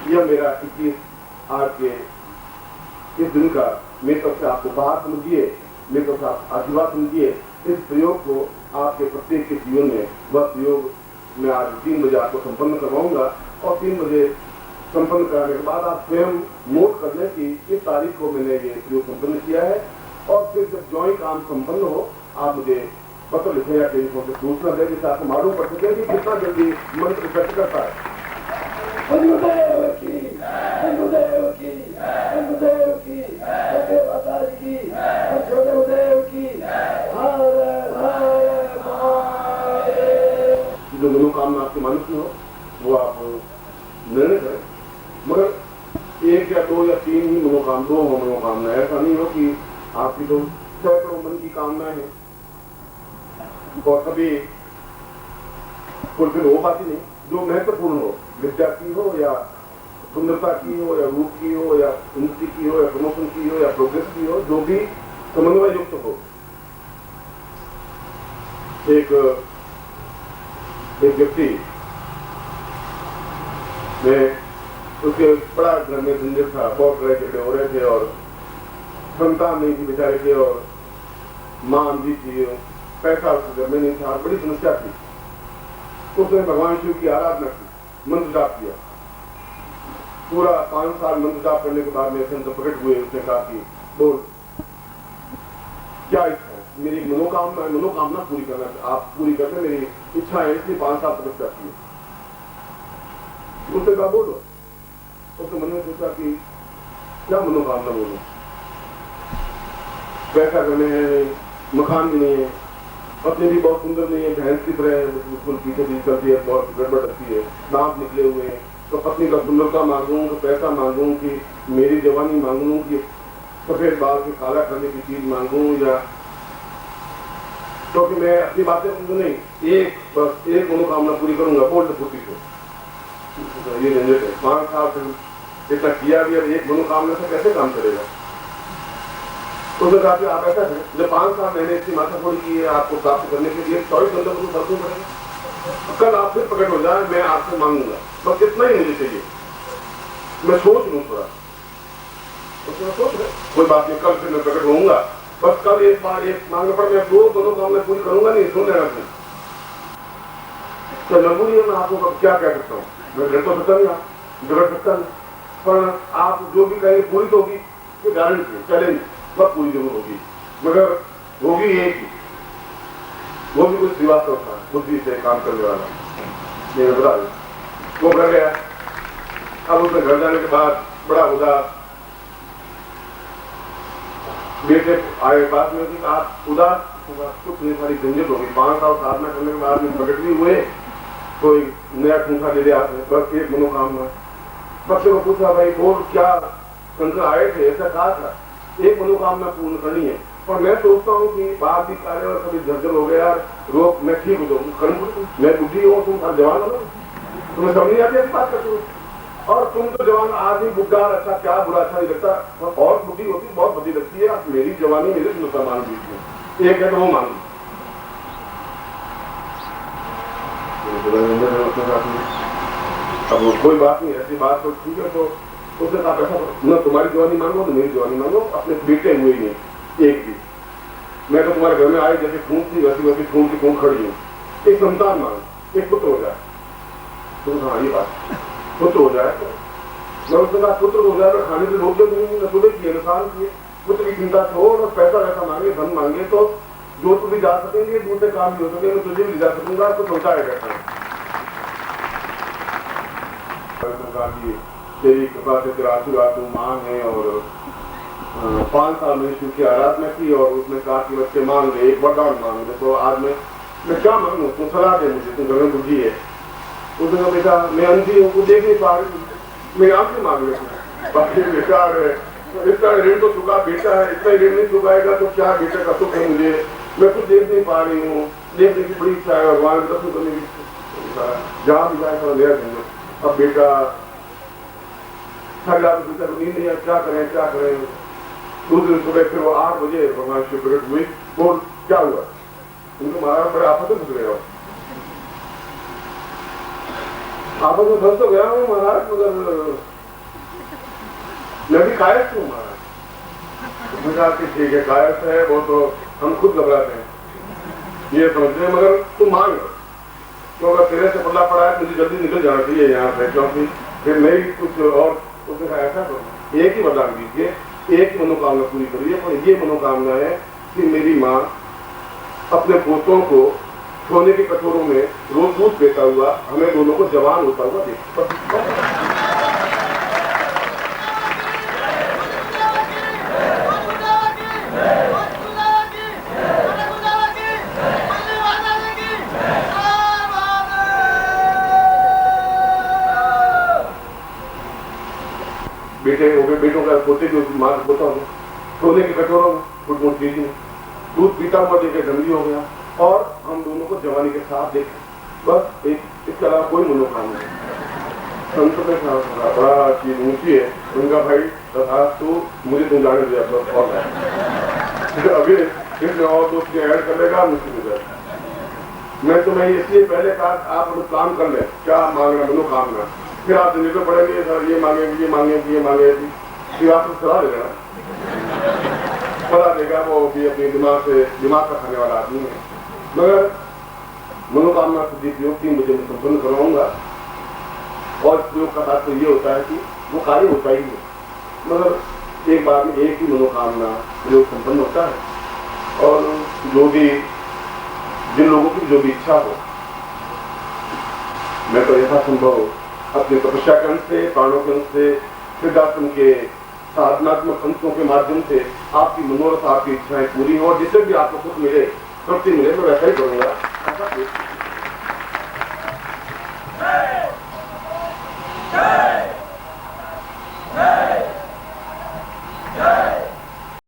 यह मेरा 21 आज के इस दिन का मेरी तरफ से आपको उपहार समझिए, मेरी तरफ से आप आशीर्वाद समझिए। इस प्रयोग को आपके प्रत्येक के जीवन में वह प्रयोग मैं आज 3 बजे आपको संपन्न करवाऊंगा और 3 बजे संपन्न कराने के बाद आप स्वयं नोट कर लें कि इस तारीख को मैंने ये प्रयोग संपन्न किया है। और फिर जब जो ही काम संपन्न हो आप मुझे पत्र लिखें या टेलीफोन से सूचना दें, जिससे आपको मालूम पड़ सके कि कितना जल्दी मंत्र इफेक्ट करता है। हिंदुदेव की, हिंदुदेव की, हिंदुदेव की, सत्यवतार की, सत्यदेव की, हर हर महादेव। जो मनोकामना आपके मन की हो वो आप निर्णय करें, मगर 1 या 2 या 3 ही मनोकामना, 2 हो मनोकामना। ऐसा नहीं हो कि आपकी तो सैकड़ों मन की कामनाएं हैं और कभी फुलफिल हो पाती नहीं। जो महत्वपूर्ण हो, विद्या की हो या सुंदरता की हो या रूप की हो या उन्नति की हो या प्रमोशन की हो या प्रोग्रेस की हो, जो भी समन्वय युक्त हो। एक व्यक्ति में उसके बड़ा घर में झंझट था, बहुत बड़े झगड़े हो रहे थे और संतान नहीं थी बेचारे के, और मां अंधी थी, पैसा उसके घर में नहीं था, बड़ी समस्या थी। उसने भगवान शिव की आराधना की, मंत्र जाप किया। पूरा 5 साल मंत्र जाप करने के बाद मेरे अंदर प्रकट हुए। उसने कहा कि बोल क्या इच्छा है? मेरी मनोकामना पूरी करना, आप पूरी करते, मेरी इच्छा है, इसलिए 5 साल तपस्या की। उसने कहा बोलो। उसने मन में सोचा कि क्या मनोकामना बोलो, पैसा करने हैं, मकान भी नहीं है, पत्नी भी बहुत सुंदर नहीं है, भैंस की तरह बिल्कुल पीछे भी चलती है, बहुत गड़बड़ लगती है, दांत निकले हुए हैं। तो पत्नी का सुंदरता मांगूं, तो पैसा मांगूं, कि मेरी जवानी मांगूं, कि सफेद बाल से काला करने की चीज मांगूं, या क्योंकि मैं अपनी बातें नहीं, बस एक मनोकामना पूरी करूंगा, बोल फूटी को। ये झंझट है, 5 साल से इतना किया भी, अब एक मनोकामना से कैसे काम करेगा? तो उसने कहा कि आप ऐसा करें, जब 5 साल मैंने इसकी माथाफोड़ी की है आपको प्राप्त करने के लिए, 24 घंटे को बरसों पड़ेगा। कल आप फिर प्रकट हो जाए, मैं आपसे मांगूंगा, बस इतना ही मुझे चाहिए, मैं सोच लूं थोड़ा। उसने सोच रहे कोई बात नहीं, कल फिर मैं प्रकट होऊंगा, बस कल एक बार एक मांगने पर मैं 2 मनोकामना पूरी करूंगा नहीं, सुन लेना तुम। तो मजबूरी है, मैं आपको क्या कह सकता हूँ, मैं डर तो सकता नहीं, बिगड़ सकता नहीं, पर आप जो भी कहेंगे पूरी तो होगी, ये गारंटी है, चैलेंज सब पूरी जरूर होगी, मगर होगी एक ही, वो भी कुछ श्रीवास्तव था, बुद्धि से काम करने वाला, मेरे बता वो घर गया। अब उसने घर जाने के बाद बड़ा उदास, बेटे आए बात में कि आप उदास कुछ नहीं, सारी झंझट होगी, 5 साल साधना करने के बाद में प्रकट भी हुए, कोई नया ठूंठा ले लिया, बस एक मनोकामना। बच्चे को पूछा भाई बोल क्या शंकर आए थे, ऐसा कहा था, एक मनोकामना पूर्ण करनी है। और मैं सोचता हूँ कि बाहर भी कार्य और कभी झरझर हो गया, रोग मैं ठीक हो जाऊँ, मैं बुद्धि हूँ, तुम जवान हो, तुम्हें समझ नहीं आती ऐसी बात करते हो, और तुम तो जवान आदमी बुढ़ा, अच्छा क्या बुरा अच्छा नहीं लगता, और बुद्धि होती बहुत बुद्धि लगती है। मेरी जवानी मेरी सुंदरता मान दीजिए, एक है तो वो मान ली। अब कोई बात नहीं, ऐसी बात तो ठीक है। तो उसने कहा ऐसा न तुम्हारी जवानी मांगो न मेरी जवानी मांगो, अपने बेटे हुए ही नहीं एक भी, मैं तो तुम्हारे घर में आई जैसे खून थी वैसी वैसी खून की खून खड़ी हूँ, एक संतान मांग, एक पुत्र हो जाए। तो हाँ ये बात, पुत्र हो जाए तो मैं उसने कहा पुत्र हो जाए तो खाने से रोक दे, न सुबह किए नुकसान किए, पुत्र की चिंता छोड़ और पैसा वैसा मांगे, धन मांगे तो जो तुम भी जा सकेंगे, दूसरे काम भी हो सके, मैं तुझे भी जा सकूंगा, तो सोचा है बैठा तेरी कृपा से तेरा आशीर्वाद तू मांग है। और 5 साल में शिव की आराधना की और उसने कहा कि बच्चे मांग ले, एक वरदान मांग ले। तो आज मैं क्या मांगू, तू सलाह दे मुझे, तू घर में बुद्धि है। उसने कहा बेटा मैं अंधी हूँ, देख नहीं पा रही, मेरी आंखें मांग ले, बाकी बेकार है, इतना ऋण तो चुका बेटा है, इतना ऋण नहीं चुकाएगा तो क्या बेटे का सुख है मुझे, मैं कुछ देख नहीं पा रही हूँ, देखने की बड़ी इच्छा है, भगवान दर्शन करने की, जहाँ भी जाए थोड़ा लिया देंगे। अब बेटा थक जाते, बेटा नींद नहीं है, क्या करें। दूसरे दिन सुबह फिर वो 8 बजे भगवान शिव प्रकट हुई। बोल क्या हुआ, उनको महाराज बड़े आपस में फंस गए हो, आपस में फंस तो गया हूँ महाराज, मगर मैं भी कायस्थ हूँ महाराज। उसने कहा कि ठीक है, कायस्थ है वो तो हम खुद घबराते हैं ये समझते हैं, मगर तू मांग, तो अगर तेरे से पल्ला पड़ा है मुझे जल्दी निकल जाना चाहिए यहाँ से, क्योंकि फिर नहीं कुछ और। उसने कहा ऐसा करो, एक ही वरदान दीजिए, एक ही मनोकामना पूरी करिए, और ये मनोकामना है कि मेरी माँ अपने पोतों को सोने के कटोरों में रोज दूध देता हुआ हमें दोनों को जवान होता हुआ देखे। बेटे हो गए, बेटों का पोते जो माँ का पोता हो गया, सोने के कटोरों में फुट फुट चीज में दूध पीता हुआ देखे गंदी हो गया, और हम दोनों को जवानी के साथ देखे, बस एक, इसके अलावा कोई मनोकामना नहीं। संत में बड़ा चीज ऊंची है, उनका भाई तथा तो मुझे तुम जाने दिया बस, और अभी इसमें और दो चीजें ऐड कर लेगा मुश्किल हो जाएगा। मैं तुम्हें इसलिए पहले कहा आप काम कर ले, क्या मांगना मनोकामना, फिर आप जिंदगी को पढ़ेंगे सर ये मांगेंगे ये मांगेंगे ये मांगेगी, फिर आपको सलाह देगा ना, सलाह देगा वो भी अपने दिमाग का खाने वाला आदमी है। मगर मनोकामना सिद्धि प्रयोग 3 बजे मैं संपन्न करवाऊंगा, और प्रयोग का तात्पर्य ये होता है कि वो कार्य होता ही है, मगर एक बार में एक ही मनोकामना प्रयोग संपन्न होता है। और जो भी जिन लोगों की जो भी इच्छा हो, मैं तो यथासंभव अपने तपस्या के अंश से, प्राणों के अंश से, सिद्धाश्रम के साधनात्मक अंशों के माध्यम से आपकी मनोरथ, आपकी इच्छाएं पूरी हो, और जिससे भी आपको सुख मिले, तृप्ति मिले, मैं वैसा ही करूंगा। ऐसा